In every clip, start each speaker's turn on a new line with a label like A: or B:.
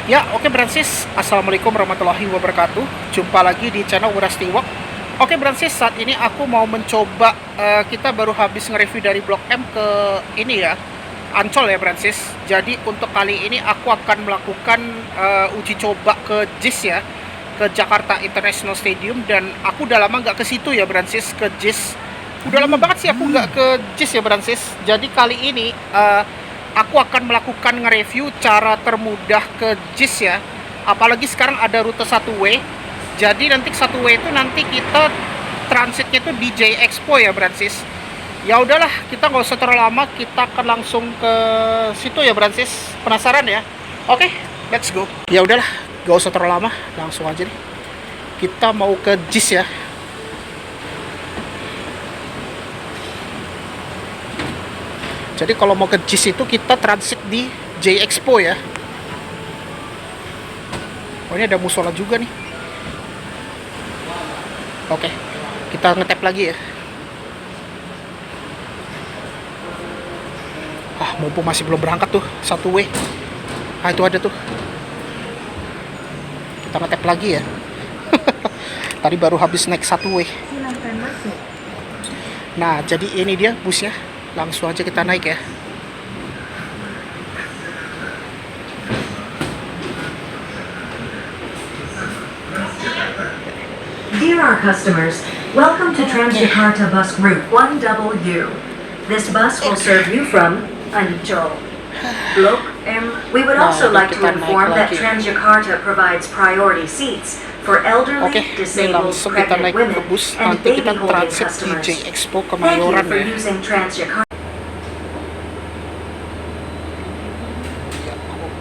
A: Ya, oke Bransis. Assalamualaikum warahmatullahi wabarakatuh. Jumpa lagi di channel Wirasti Walk. Oke Bransis, saat ini aku mau mencoba, kita baru habis nge-review dari Blok M ke ini ya, Ancol ya Bransis. Jadi untuk kali ini aku akan melakukan uji coba ke JIS ya, ke Jakarta International Stadium. Dan aku udah lama nggak ke situ ya Bransis, ke JIS. Udah lama banget sih aku nggak ke JIS ya Bransis. Jadi kali ini aku akan melakukan nge-review cara termudah ke JIS ya. Apalagi sekarang ada rute 1W. Jadi nanti 1W itu nanti kita transitnya itu di J Expo ya Bransis. Ya udahlah, kita nggak usah terlalu lama, kita akan langsung ke situ ya Bransis. Penasaran ya? Oke, let's go. Ya udahlah, nggak usah terlalu lama, langsung aja nih. Kita mau ke JIS ya. Jadi kalau mau ke JIS itu kita transit di J Expo ya. Oh, ini ada musola juga nih. Oke, kita ngetap lagi ya. Mumpung masih belum berangkat tuh 1W. Itu ada tuh. Kita ngetap lagi ya. Tadi baru habis naik 1W. Nah, jadi ini dia busnya. Langsung aja kita naik ya.
B: Dear our customers, welcome to Transjakarta Bus Route 1W. This bus will serve you from Ancol. Blok M. We would also like to inform that Transjakarta provides priority seats for elderly, disabled, pregnant women, and baby holding customers. Thank you for using Transjakarta.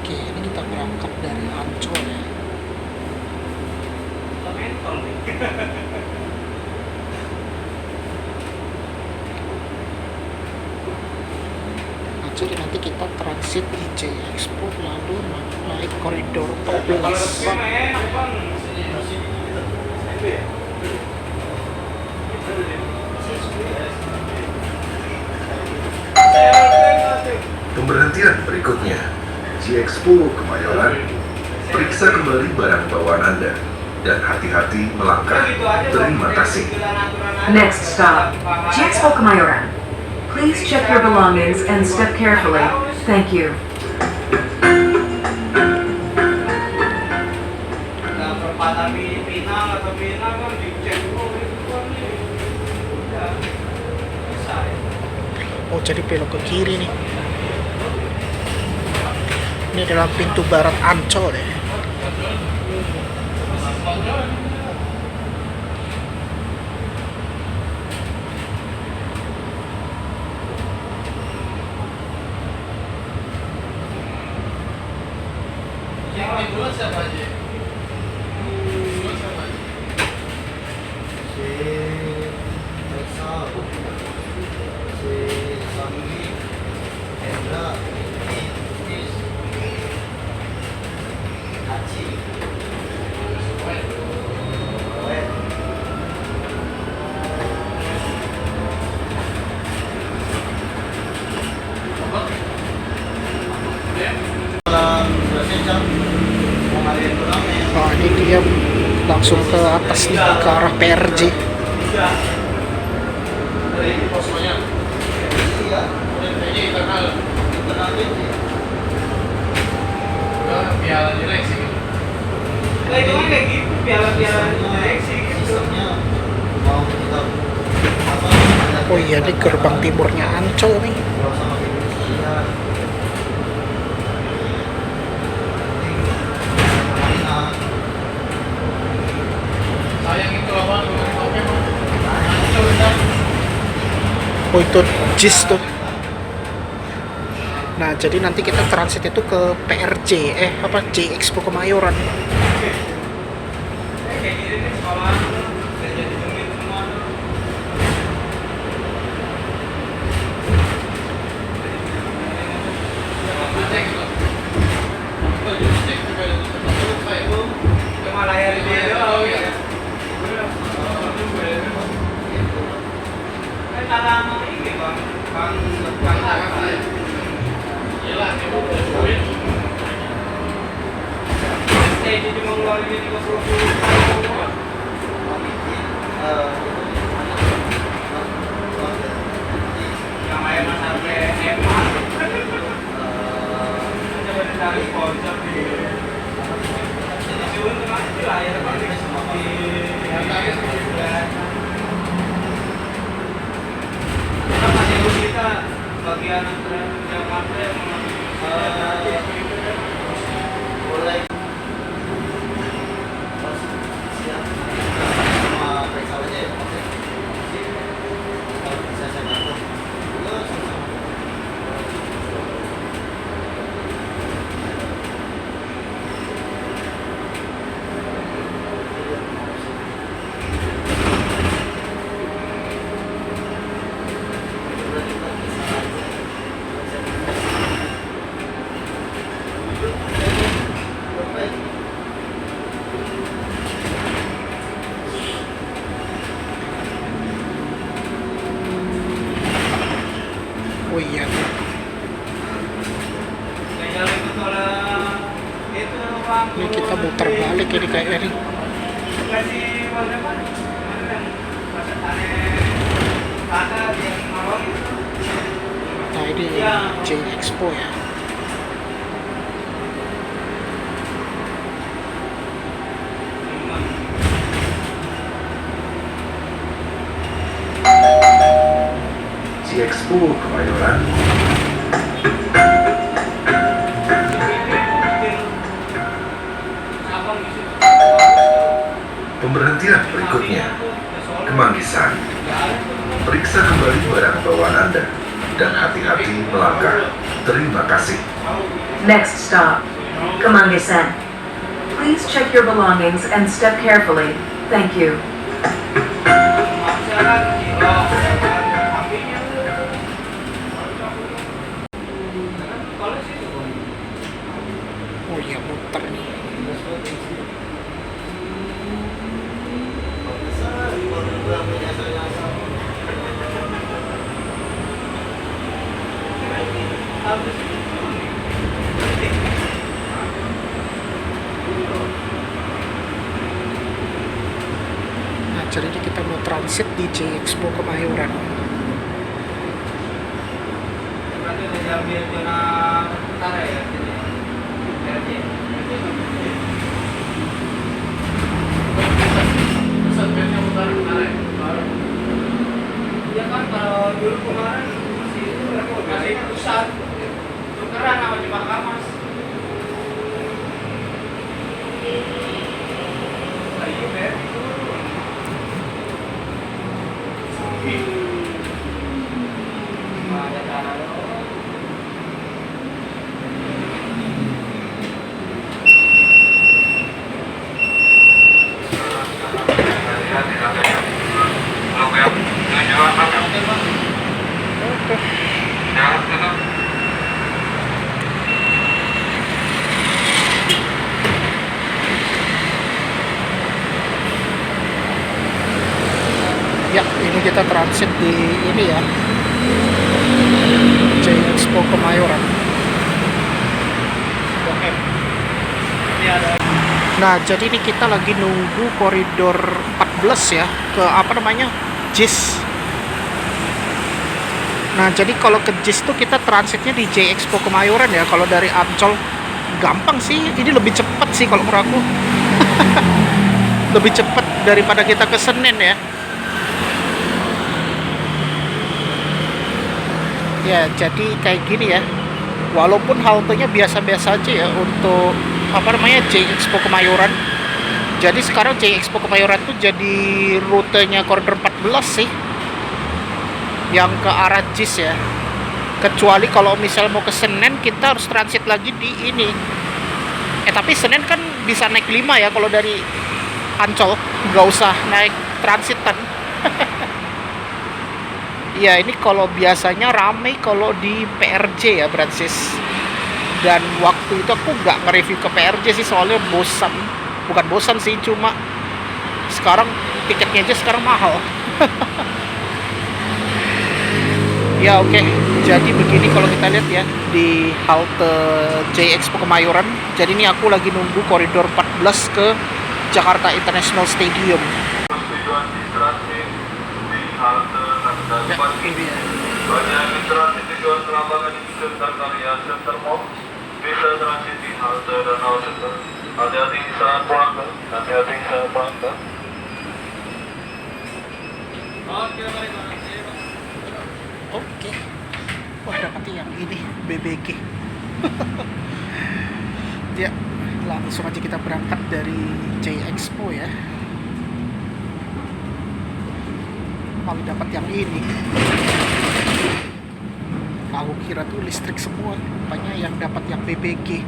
A: Oke, ini kita berangkat dari Ancol ya. Jadi nanti kita transit di J Expo lalu naik koridor 14.
C: Pemberhentian berikutnya, J Expo Kemayoran. Periksa kembali barang bawaan Anda dan hati-hati melangkah. Terima kasih.
B: Next stop, J Expo Kemayoran. Please check your belongings and step carefully. Thank you.
A: Oh, jadi belok ke kiri nih. Ini adalah pintu barat Ancol ya. Oh, ini dia langsung ke atas nih, ke arah PRJ. Oh iya, ini gerbang timurnya Ancol nih. Oh, itu JIS tuh. Nah, jadi nanti kita transit itu ke PRJ, J Expo Kemayoran.
D: bagian yang matre mulai siap sama periksa aja ya. Oke. Kalau bisa saya bantu.
A: Oh iya. Ini kita muter balik ini kayaknya nih. Nah ini J Expo ya.
C: J Expo Kemayoran. Pemberhentian berikutnya, Kemanggisan. Periksa kembali barang bawaan Anda dan hati-hati melangkah. Terima kasih.
B: Next stop, Kemanggisan. Please check your belongings and step carefully. Thank you.
A: Oh iya muter nih. Nah jadi ini kita mau transit di J Expo Kemayoran.
D: Berarti udah diambil zona utara ya? RJ. Iya kan kalau dulu kemarin masih pusat, tukeran sama Cempaka Mas. Iya Ber. Ada cara dong.
A: Ya, ini kita transit di ini ya, J Expo Kemayoran. Blok M. Nah, jadi ini kita lagi nunggu koridor 14 ya, ke apa namanya, JIS. Nah, jadi kalau ke JIS tuh kita transitnya di J Expo Kemayoran ya. Kalau dari Ancol gampang sih, ini lebih cepat sih kalau menurut aku. Lebih cepat daripada kita ke Senen ya. Ya, jadi kayak gini ya. Walaupun haltenya biasa-biasa aja ya untuk apa namanya J Expo Kemayoran. Jadi sekarang J Expo Kemayoran tuh jadi rutenya koridor 14 sih. Yang ke arah JIS ya. Kecuali kalau misal mau ke Senen kita harus transit lagi di ini. Tapi Senen kan bisa naik 5 ya kalau dari Ancol, nggak usah naik transitan. Ya ini kalau biasanya ramai kalau di PRJ ya Brancis. Dan waktu itu aku nggak nge-review ke PRJ sih soalnya bosan. Bukan bosan sih, cuma sekarang tiketnya aja sekarang mahal. Ya oke, jadi begini kalau kita lihat ya di halte J Expo Kemayoran. Jadi ini aku lagi nunggu koridor 14 ke Jakarta International Stadium.
E: Tujuan di transit di halte Naskah
A: Ya,
E: Pagi.
A: ini dia.
E: Bagi yang di transit tujuan Kelambangan di Center Karya Center Mall, bisa transit di halte Danau Center. Hati-hati saat pulang, hati-hati saat pulang.
A: Oke. Wah, dapat yang ini BBG. Ya, langsung aja kita berangkat dari J Expo ya. Malah dapat yang ini. Aku kira tuh listrik semua, rupanya yang dapat yang BBG.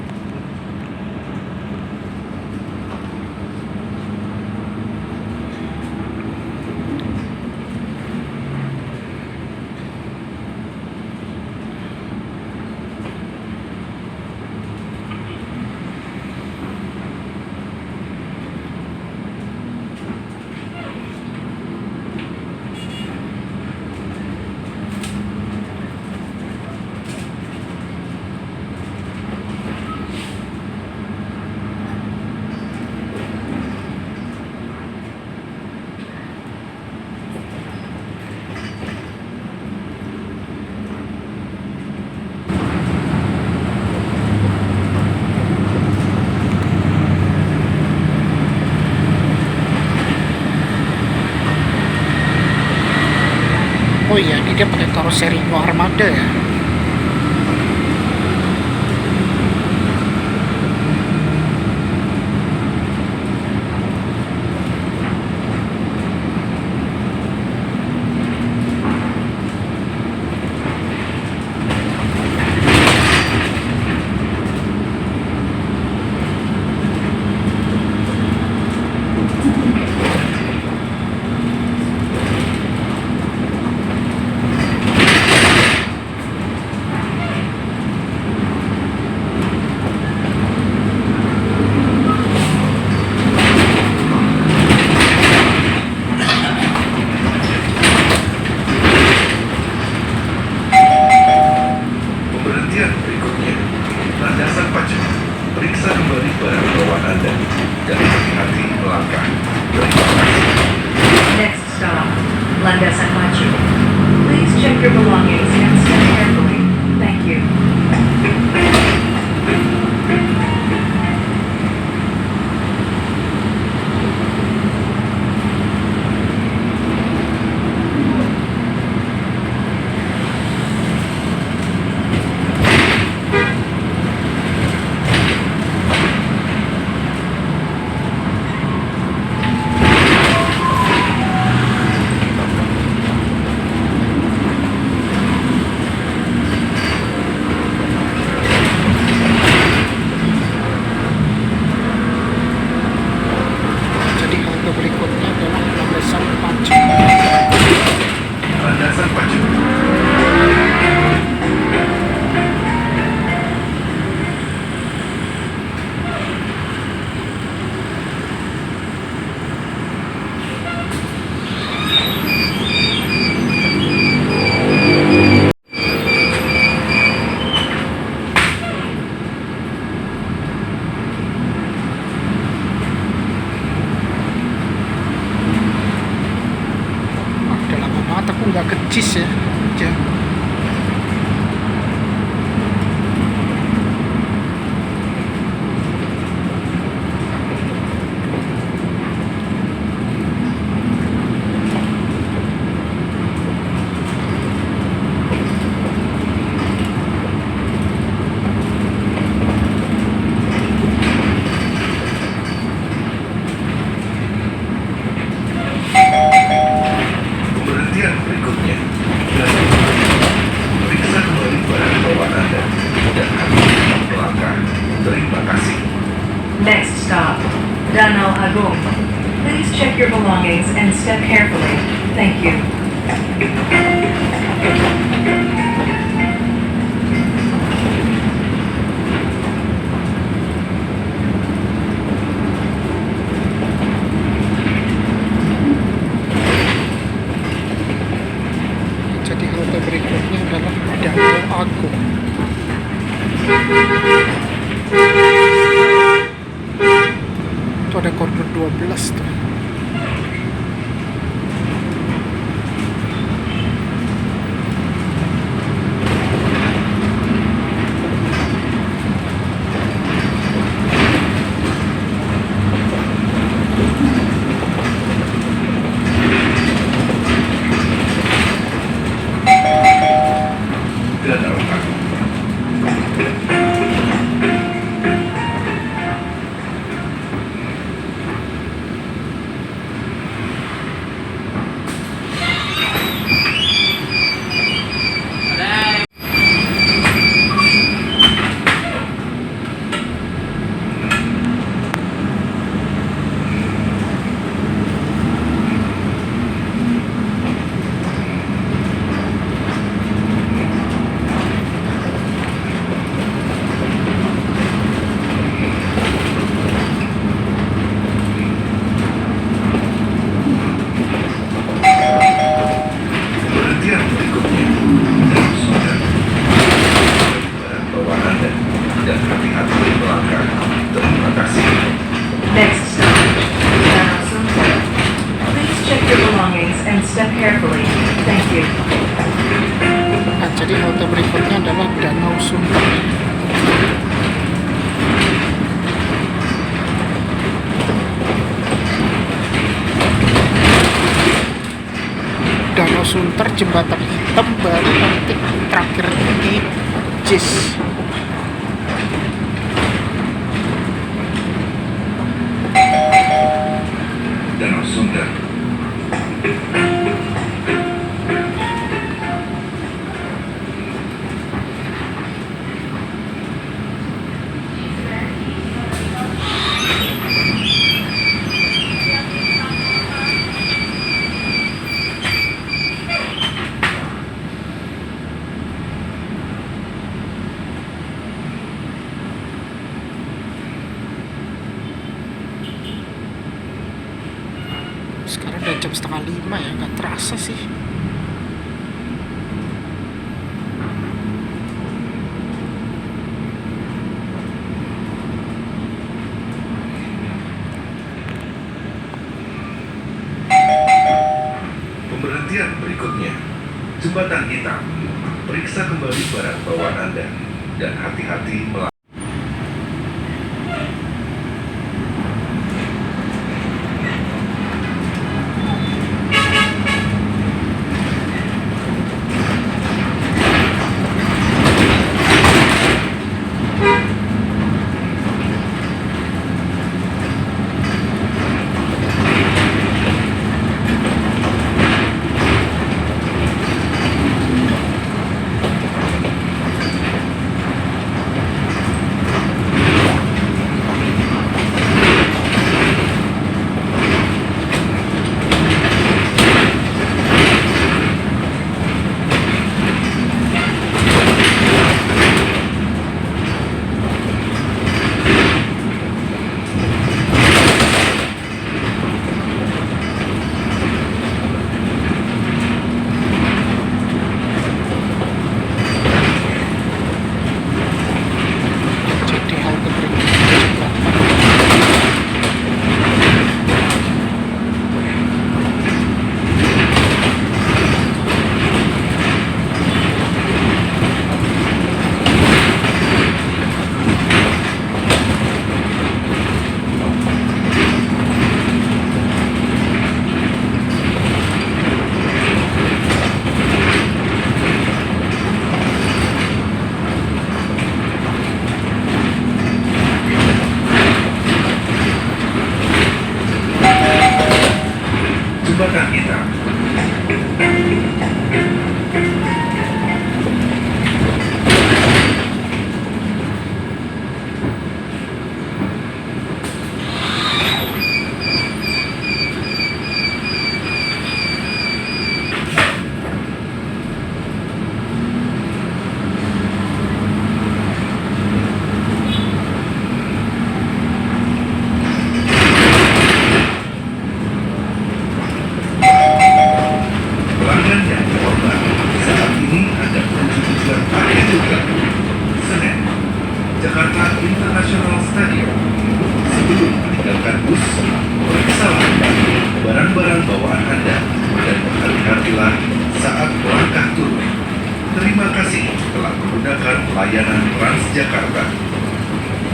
A: Oh iya, ini dia pakai karoseri New Armada ya.
C: Pemberhentian berikutnya, landasan pacu. Periksa kembali barang bawaan Anda dan hati-hati melangkah. Terima kasih.
B: Next stop, Landasan Pacu. Please check your belongings and step carefully. Thank you.
A: Jadi halte berikutnya adalah landasan Pacu.
C: Landasan pacu.
A: Wah, udah lama banget aku nggak kecis ya.
C: Pemberhentian berikutnya, periksa kembali barang bawaan Anda dan hati-hati melangkah. Terima kasih.
B: Next stop, Danau Agung. Please check your belongings and step carefully. Thank you.
A: Jadi halte berikutnya ada koridor 12 tuh.
C: Danau Agung. Pemberhentian berikutnya Danau Sunter. Barang bawaan Anda dan hati-hati melangkah. Terima kasih.
B: Next stop, Danau Sunter. Please check your belongings and step carefully. Thank you.
A: Nah, jadi halte berikutnya adalah Danau Sunter. Danau Sunter, Jembatan Hitam, baru nanti terakhir di JIS.
C: Danau Sunter.
A: Sekarang udah jam 4:30 ya, nggak terasa sih.
C: Pemberhentian berikutnya Jembatan Hitam. Periksa kembali barang bawaan Anda dan hati-hati melangkah. mengandalkan bus, periksalah barang-barang bawaan Anda dan berhati-hatilah saat melangkah turun. Terima kasih telah menggunakan layanan Transjakarta.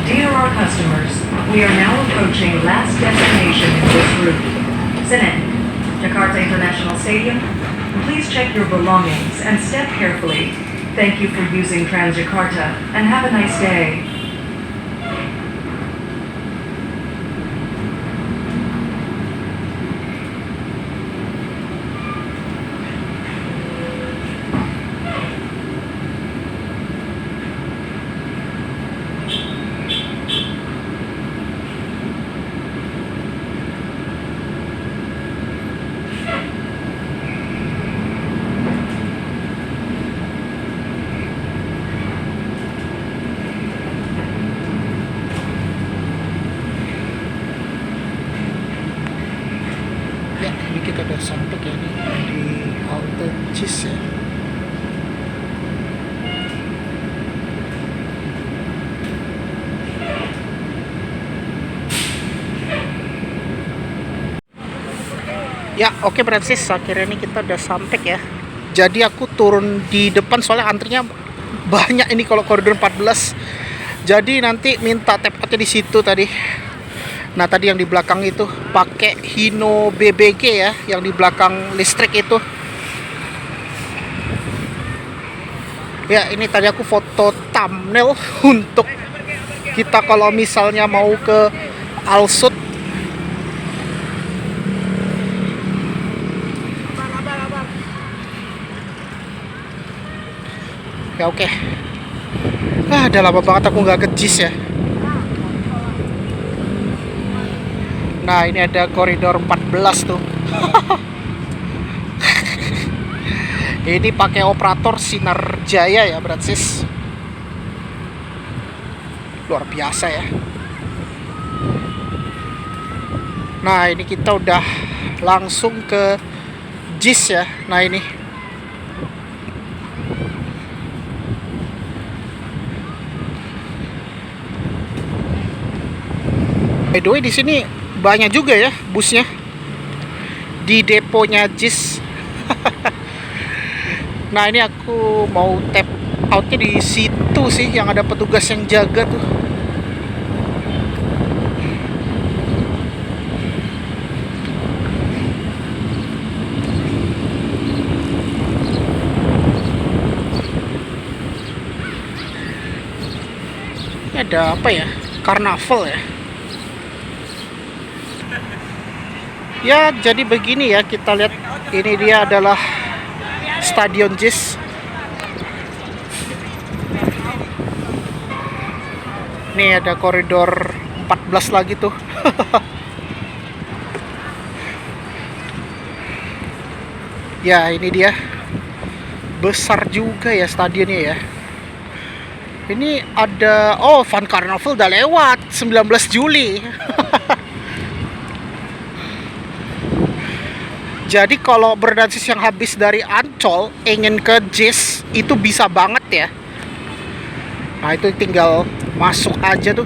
B: Dear our customers, we are now approaching last destination in this route. Senen, Jakarta International Stadium. Please check your belongings and step carefully. Thank you for using Transjakarta and have a nice day.
A: Ya, ini kita udah sampai ya nih di halte JIS ya. Ya, oke Francis, akhirnya ini kita udah sampai ya. Jadi aku turun di depan soalnya antrinya banyak ini kalau koridor 14. Jadi nanti minta tap out di situ tadi. Nah, tadi yang di belakang itu pakai Hino BBG ya, yang di belakang listrik itu. Ya, ini tadi aku foto thumbnail untuk kita kalau misalnya mau ke Alsut. Ya oke. Udah lama banget aku nggak ke JIS ya. Nah, ini ada koridor 14 tuh. Ini pakai operator Sinar Jaya ya, Francis. Luar biasa ya. Nah, ini kita udah langsung ke JIS ya. Nah, ini. By the way, di sini banyak juga ya busnya di deponya JIS. Nah, ini aku mau tap outnya di situ sih, yang ada petugas yang jaga tuh. Ini ada apa ya? Karnaval ya. Ya, jadi begini ya, kita lihat ini dia adalah Stadion JIS. Nih ada koridor 14 lagi tuh. Ya, ini dia. Besar juga ya stadionnya ya. Ini ada, oh, Fun Carnival udah lewat 19 Juli. Jadi kalau Bernarsis yang habis dari Ancol ingin ke JIS itu bisa banget ya. Nah, itu tinggal masuk aja tuh.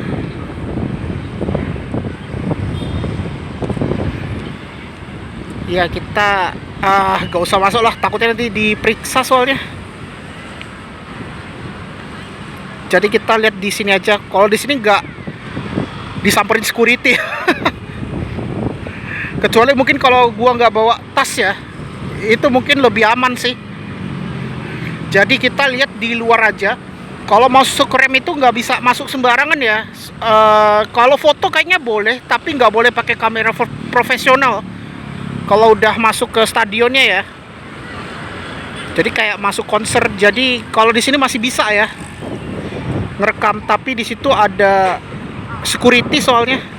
A: Ya, kita gak usah masuk lah, takutnya nanti diperiksa soalnya. Jadi kita lihat di sini aja. Kalau di sini nggak disamperin security. Kecuali mungkin kalau gua nggak bawa tas ya, itu mungkin lebih aman sih. Jadi kita lihat di luar aja. Kalau masuk rem itu nggak bisa masuk sembarangan ya. Kalau foto kayaknya boleh, tapi nggak boleh pakai kamera profesional. Kalau udah masuk ke stadionnya ya. Jadi kayak masuk konser. Jadi kalau di sini masih bisa ya ngerekam, tapi di situ ada security soalnya.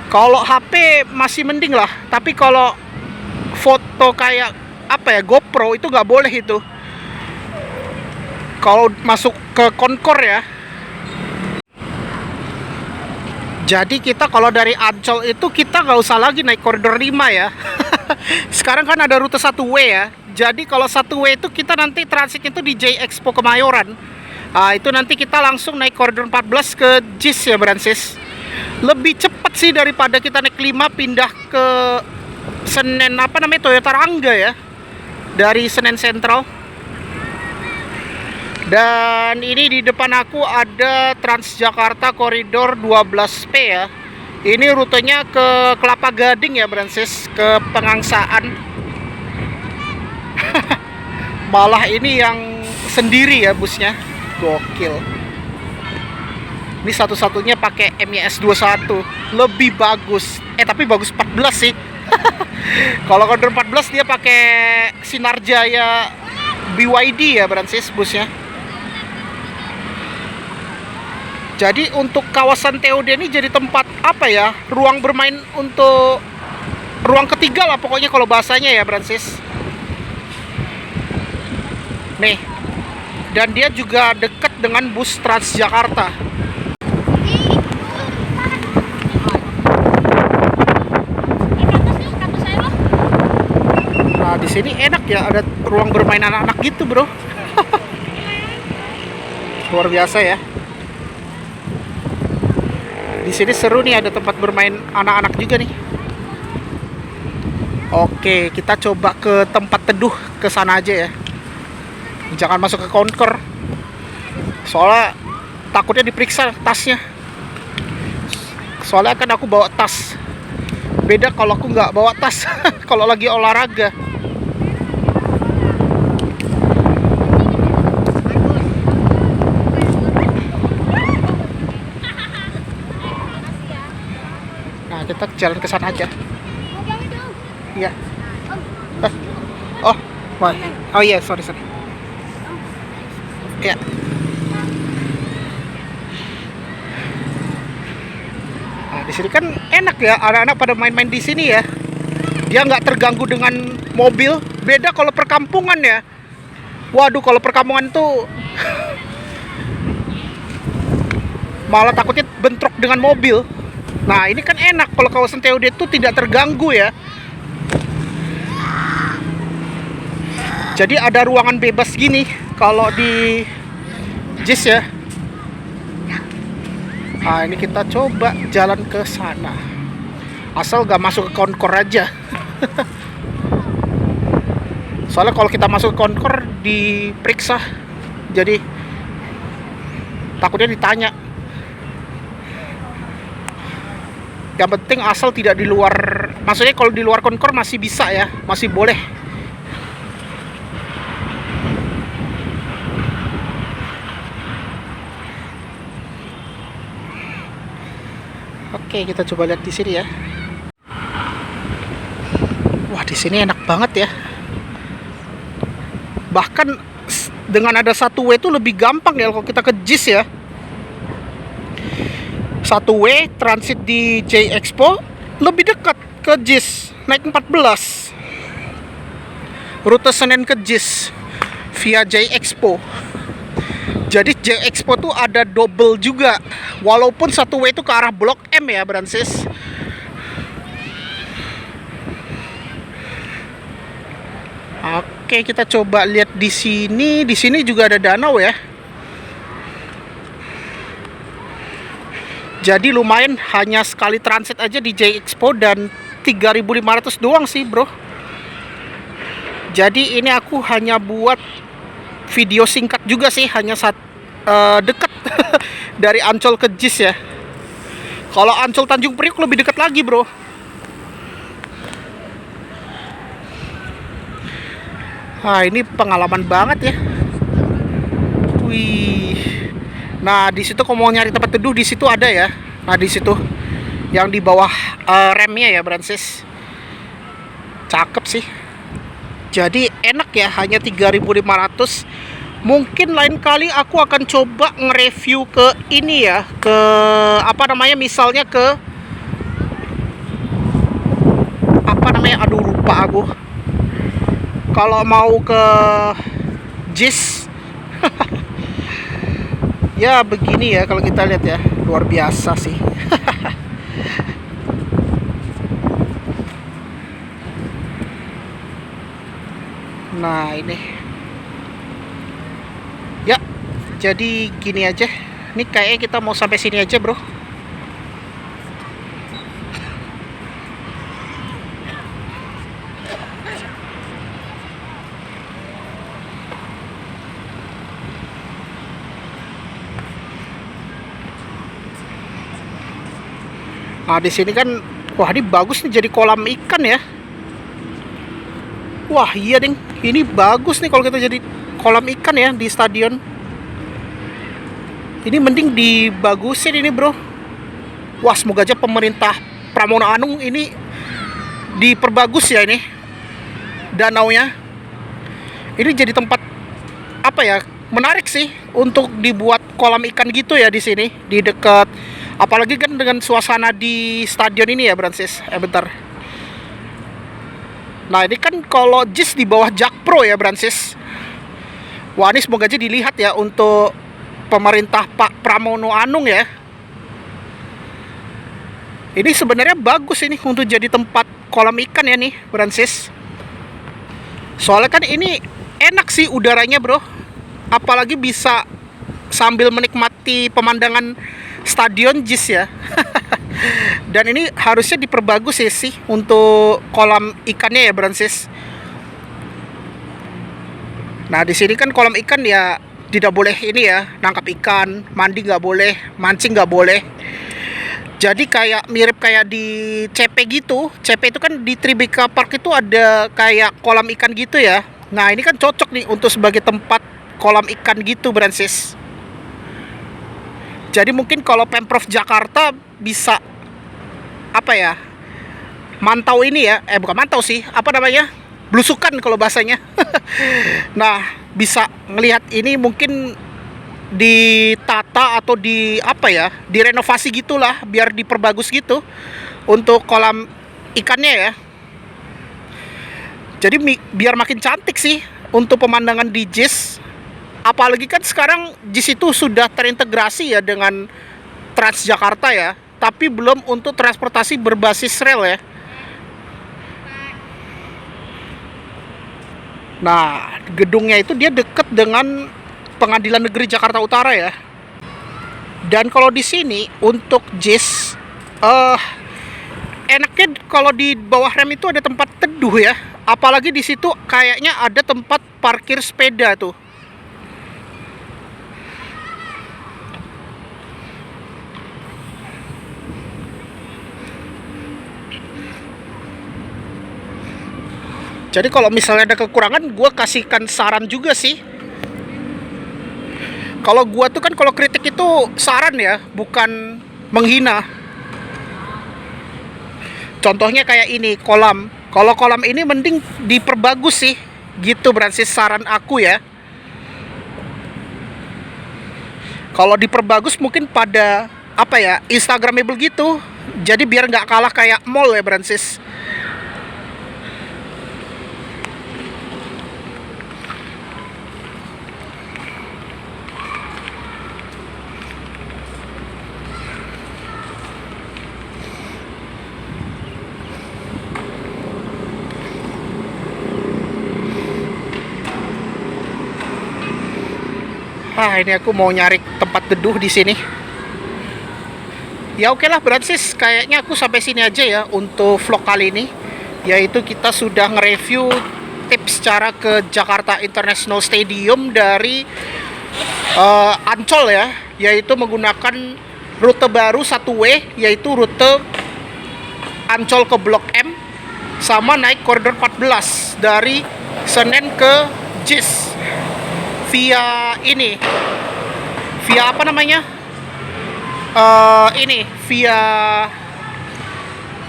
A: Kalau HP masih mending lah, tapi kalau foto kayak apa ya, GoPro itu nggak boleh itu. Kalau masuk ke Konkor ya. Jadi kita kalau dari Ancol itu kita nggak usah lagi naik koridor 5 ya. Sekarang kan ada rute 1W ya. Jadi kalau 1W itu kita nanti transit itu di J Expo Kemayoran. Itu nanti kita langsung naik koridor 14 ke JIS ya, Francis. lebih cepat sih daripada kita naik 5 pindah ke Senen apa namanya, Toyota Rangga ya, dari Senen Sentral. Dan ini di depan aku ada Transjakarta Koridor 12P ya. Ini rutenya ke Kelapa Gading ya Brancis, ke Pengangsaan. Malah ini yang sendiri ya busnya, gokil. Ini satu-satunya pakai MIS 21, lebih bagus. Tapi bagus 14 sih. Kalau Koridor 14 dia pakai Sinarjaya BYD ya Brancis busnya. Jadi untuk kawasan TOD ini jadi tempat apa ya, ruang bermain untuk ruang ketiga lah pokoknya kalau bahasanya ya Brancis. Nih, dan dia juga dekat dengan bus Transjakarta. Nah di sini enak ya, ada ruang bermain anak-anak gitu bro. Luar biasa ya. Di sini seru nih, ada tempat bermain anak-anak juga nih. Oke, kita coba ke tempat teduh, ke sana aja ya. Jangan masuk ke konker. Soalnya takutnya diperiksa tasnya. Soalnya kan aku bawa tas. Beda kalau aku nggak bawa tas. Kalau lagi olahraga. Nah, kita jalan ke sana aja. Iya. Oh, oh iya, sorry. Ya. Nah, di sini kan enak ya, anak-anak pada main-main di sini ya. Dia nggak terganggu dengan mobil. Beda kalau perkampungan ya. Waduh, kalau perkampungan tuh malah takutnya bentrok dengan mobil. Nah, ini kan enak kalau kawasan TOD itu tidak terganggu ya. Jadi ada ruangan bebas gini kalau di JIS ya. Nah, ini kita coba jalan ke sana. Asal gak masuk ke konkor aja. Soalnya kalau kita masuk ke konkor diperiksa. Jadi takutnya ditanya. Yang penting asal tidak di luar, maksudnya kalau di luar konkor masih bisa ya, masih boleh. Oke, kita coba lihat di sini ya. Wah, di sini enak banget ya. Bahkan dengan ada 1W itu lebih gampang ya kalau kita ke JIS ya. 1W transit di J Expo lebih dekat ke JIS, naik 14 rute Senen ke JIS via J Expo. Jadi J Expo tuh ada double juga, walaupun 1W itu ke arah Blok M ya Brancis. Oke, kita coba lihat di sini. Di sini juga ada danau ya. Jadi lumayan, hanya sekali transit aja di J Expo dan 3.500 doang sih bro. Jadi ini aku hanya buat video singkat juga sih, hanya dekat dari Ancol ke JIS ya. Kalau Ancol Tanjung Priok lebih dekat lagi bro. Nah, ini pengalaman banget ya. Wih. Nah, di situ kalau mau nyari tempat teduh di situ ada ya. Nah, di situ yang di bawah remnya ya, Brancis. Cakep sih. Jadi enak ya, hanya 3.500. Mungkin lain kali aku akan coba nge-review ke ini ya, ke apa namanya, misalnya ke apa namanya, aduh lupa aku. Kalau mau ke JIS ya begini ya, kalau kita lihat ya, luar biasa sih. Nah ini ya, jadi gini aja. Ini kayaknya kita mau sampai sini aja bro. Nah, di sini kan, wah ini bagus nih jadi kolam ikan ya. Wah iya ding, ini bagus nih kalau kita jadi kolam ikan ya di stadion. Ini mending dibagusin ini bro. Wah semoga aja pemerintah Pramono Anung ini diperbagus ya ini danaunya. Ini jadi tempat apa ya, menarik sih untuk dibuat kolam ikan gitu ya di sini, di dekat, apalagi kan dengan suasana di stadion ini ya Bransis. Bentar. Nah ini kan kalau JIS di bawah Jakpro ya Bransis. Wah ini semoga aja dilihat ya untuk pemerintah Pak Pramono Anung ya. Ini sebenarnya bagus ini untuk jadi tempat kolam ikan ya nih Bransis. Soalnya kan ini enak sih udaranya bro. Apalagi bisa sambil menikmati pemandangan stadion JIS ya. Dan ini harusnya diperbagus ya sih untuk kolam ikannya ya Bransis. Nah di sini kan kolam ikan ya tidak boleh ini ya, nangkap ikan, mandi nggak boleh, mancing nggak boleh. Jadi kayak mirip kayak di CP gitu. CP itu kan di Tribeka Park itu ada kayak kolam ikan gitu ya. Nah ini kan cocok nih untuk sebagai tempat kolam ikan gitu Bransis. Jadi mungkin kalau Pemprov Jakarta bisa apa ya, mantau ini ya, bukan mantau sih, apa namanya, belusukan kalau bahasanya. Nah bisa ngelihat ini mungkin ditata atau di apa ya, direnovasi gitulah biar diperbagus gitu untuk kolam ikannya ya. Jadi biar makin cantik sih untuk pemandangan di JIS. Apalagi kan sekarang JIS itu sudah terintegrasi ya dengan Transjakarta ya, tapi belum untuk transportasi berbasis rel ya. Nah, gedungnya itu dia deket dengan Pengadilan Negeri Jakarta Utara ya. Dan kalau di sini untuk JIS, enaknya kalau di bawah rem itu ada tempat teduh ya. Apalagi di situ kayaknya ada tempat parkir sepeda tuh. Jadi kalau misalnya ada kekurangan, gue kasihkan saran juga sih. Kalau gue tuh kan kalau kritik itu saran ya, bukan menghina. Contohnya kayak ini kolam. Kalau kolam ini mending diperbagus sih, gitu Bransis, saran aku ya. Kalau diperbagus mungkin pada apa ya, Instagramable gitu. Jadi biar nggak kalah kayak mall ya Bransis. Ini aku mau nyari tempat teduh di sini. Ya oke lah Bransis, kayaknya aku sampai sini aja ya untuk vlog kali ini. Yaitu kita sudah nge-review tips cara ke Jakarta International Stadium dari Ancol ya, yaitu menggunakan rute baru 1W, yaitu rute Ancol ke Blok M, sama naik koridor 14 dari Senen ke JIS via ini, via apa namanya, ini via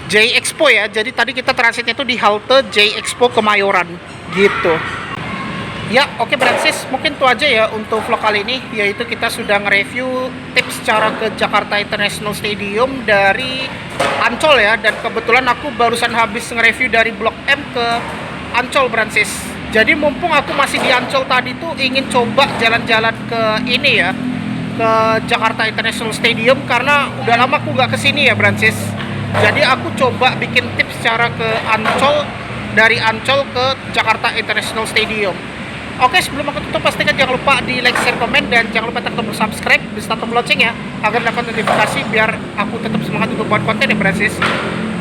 A: J Expo ya. Jadi tadi kita transitnya itu di halte J Expo Kemayoran gitu ya. Oke Bransis, mungkin itu aja ya untuk vlog kali ini, yaitu kita sudah nge-review tips cara ke Jakarta International Stadium dari Ancol ya. Dan kebetulan aku barusan habis nge-review dari Blok M ke Ancol Bransis. Jadi mumpung aku masih di Ancol tadi tuh ingin coba jalan-jalan ke ini ya, ke Jakarta International Stadium, karena udah lama aku nggak kesini ya Bransis. Jadi aku coba bikin tips cara ke Ancol, dari Ancol ke Jakarta International Stadium. Oke, sebelum aku tutup pastikan jangan lupa di like, share, komen, dan jangan lupa tekan tombol subscribe beserta tombol lonceng ya, agar dapat notifikasi biar aku tetap semangat untuk buat konten ya Bransis.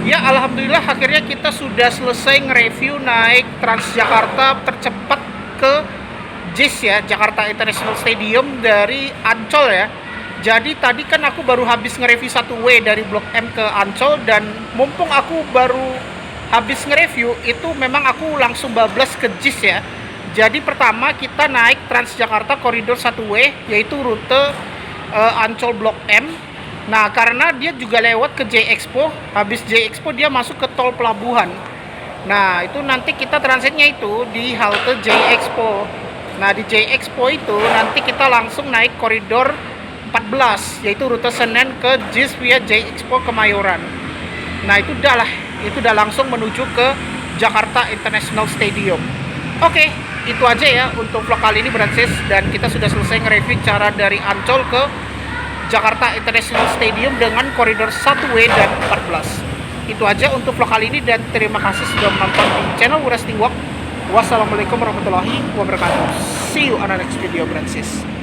A: Ya alhamdulillah akhirnya kita sudah selesai nge-review naik Transjakarta tercepat ke JIS ya, Jakarta International Stadium dari Ancol ya. Jadi tadi kan aku baru habis nge-review 1W dari Blok M ke Ancol, dan mumpung aku baru habis nge-review itu memang aku langsung bablas ke JIS ya. Jadi pertama kita naik Transjakarta koridor 1W yaitu rute Ancol Blok M. Nah, karena dia juga lewat ke J Expo, habis J Expo dia masuk ke tol pelabuhan. Nah, itu nanti kita transitnya itu di halte J Expo. Nah, di J Expo itu nanti kita langsung naik koridor 14 yaitu rute Senen ke JIS via J Expo Kemayoran. Nah, itu udah langsung menuju ke Jakarta International Stadium. Oke, itu aja ya untuk vlog kali ini Bransis, dan kita sudah selesai nge-review cara dari Ancol ke Jakarta International Stadium dengan koridor 1W dan 14. Itu aja untuk vlog kali ini, dan terima kasih sudah menonton di channel Wurasti Walk. Wassalamualaikum warahmatullahi wabarakatuh. See you on the next video Bransis.